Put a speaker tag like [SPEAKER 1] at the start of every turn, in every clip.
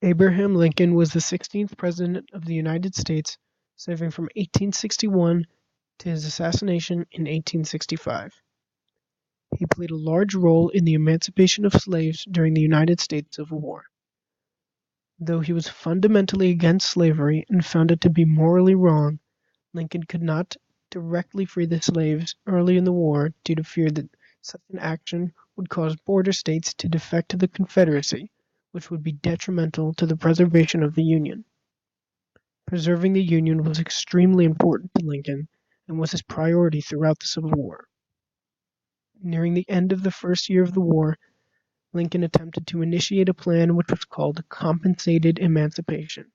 [SPEAKER 1] Abraham Lincoln was the 16th President of the United States, serving from 1861 to his assassination in 1865. He played a large role in the emancipation of slaves during the United States Civil War. Though he was fundamentally against slavery and found it to be morally wrong, Lincoln could not directly free the slaves early in the war due to fear that such an action would cause border states to defect to the Confederacy, which would be detrimental to the preservation of the Union. Preserving the Union was extremely important to Lincoln and was his priority throughout the Civil War. Nearing the end of the first year of the war, Lincoln attempted to initiate a plan which was called compensated emancipation.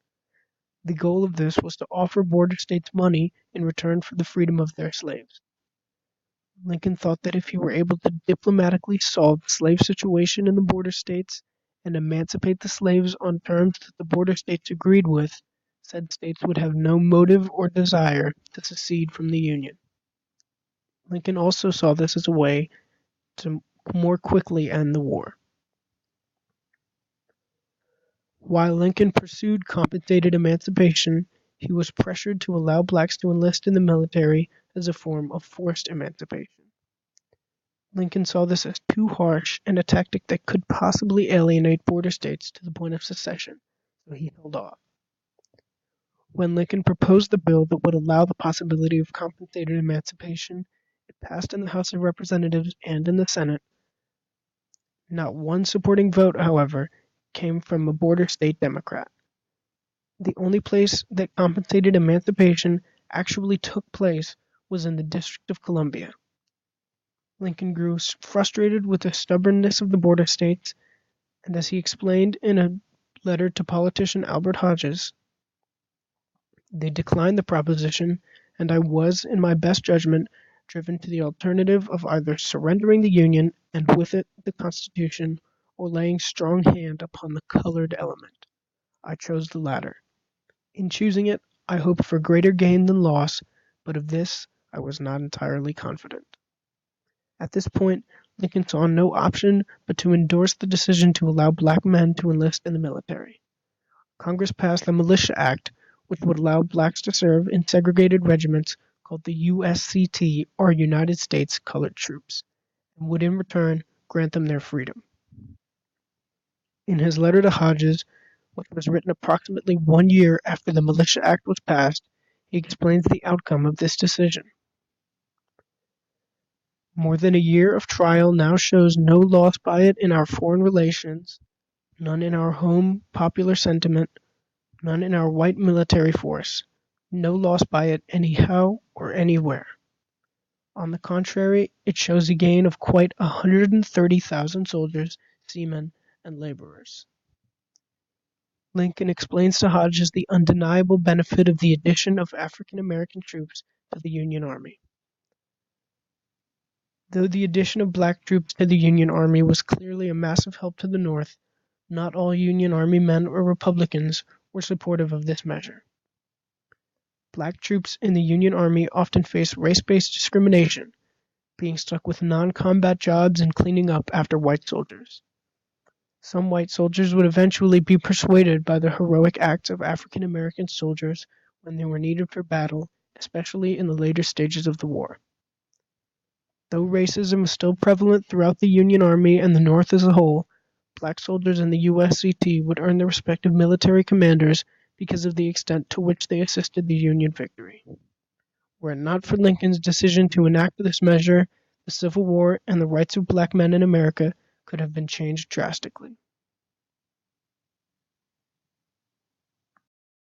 [SPEAKER 1] The goal of this was to offer border states money in return for the freedom of their slaves. Lincoln thought that if he were able to diplomatically solve the slave situation in the border states and emancipate the slaves on terms that the border states agreed with, said states would have no motive or desire to secede from the Union. Lincoln also saw this as a way to more quickly end the war. While Lincoln pursued compensated emancipation, he was pressured to allow blacks to enlist in the military as a form of forced emancipation. Lincoln saw this as too harsh and a tactic that could possibly alienate border states to the point of secession, so he held off. When Lincoln proposed the bill that would allow the possibility of compensated emancipation, it passed in the House of Representatives and in the Senate. Not one supporting vote, however, came from a border state Democrat. The only place that compensated emancipation actually took place was in the District of Columbia. Lincoln grew frustrated with the stubbornness of the border states, and as he explained in a letter to politician Albert Hodges, they declined the proposition, and I was, in my best judgment, driven to the alternative of either surrendering the Union and with it the Constitution, or laying strong hand upon the colored element. I chose the latter. In choosing it, I hoped for greater gain than loss, but of this I was not entirely confident. At this point, Lincoln saw no option but to endorse the decision to allow black men to enlist in the military. Congress passed the Militia Act, which would allow blacks to serve in segregated regiments called the USCT, or United States Colored Troops, and would in return grant them their freedom. In his letter to Hodges, which was written approximately 1 year after the Militia Act was passed, he explains the outcome of this decision. More than a year of trial now shows no loss by it in our foreign relations, none in our home popular sentiment, none in our white military force, no loss by it anyhow or anywhere. On the contrary, it shows a gain of quite 130,000 soldiers, seamen, and laborers. Lincoln explains to Hodges the undeniable benefit of the addition of African American troops to the Union Army. Though the addition of black troops to the Union Army was clearly a massive help to the North, not all Union Army men or Republicans were supportive of this measure. Black troops in the Union Army often faced race-based discrimination, being stuck with non-combat jobs and cleaning up after white soldiers. Some white soldiers would eventually be persuaded by the heroic acts of African American soldiers when they were needed for battle, especially in the later stages of the war. Though racism was still prevalent throughout the Union Army and the North as a whole, black soldiers in the USCT would earn the respect of military commanders because of the extent to which they assisted the Union victory. Were it not for Lincoln's decision to enact this measure, the Civil War and the rights of black men in America could have been changed drastically.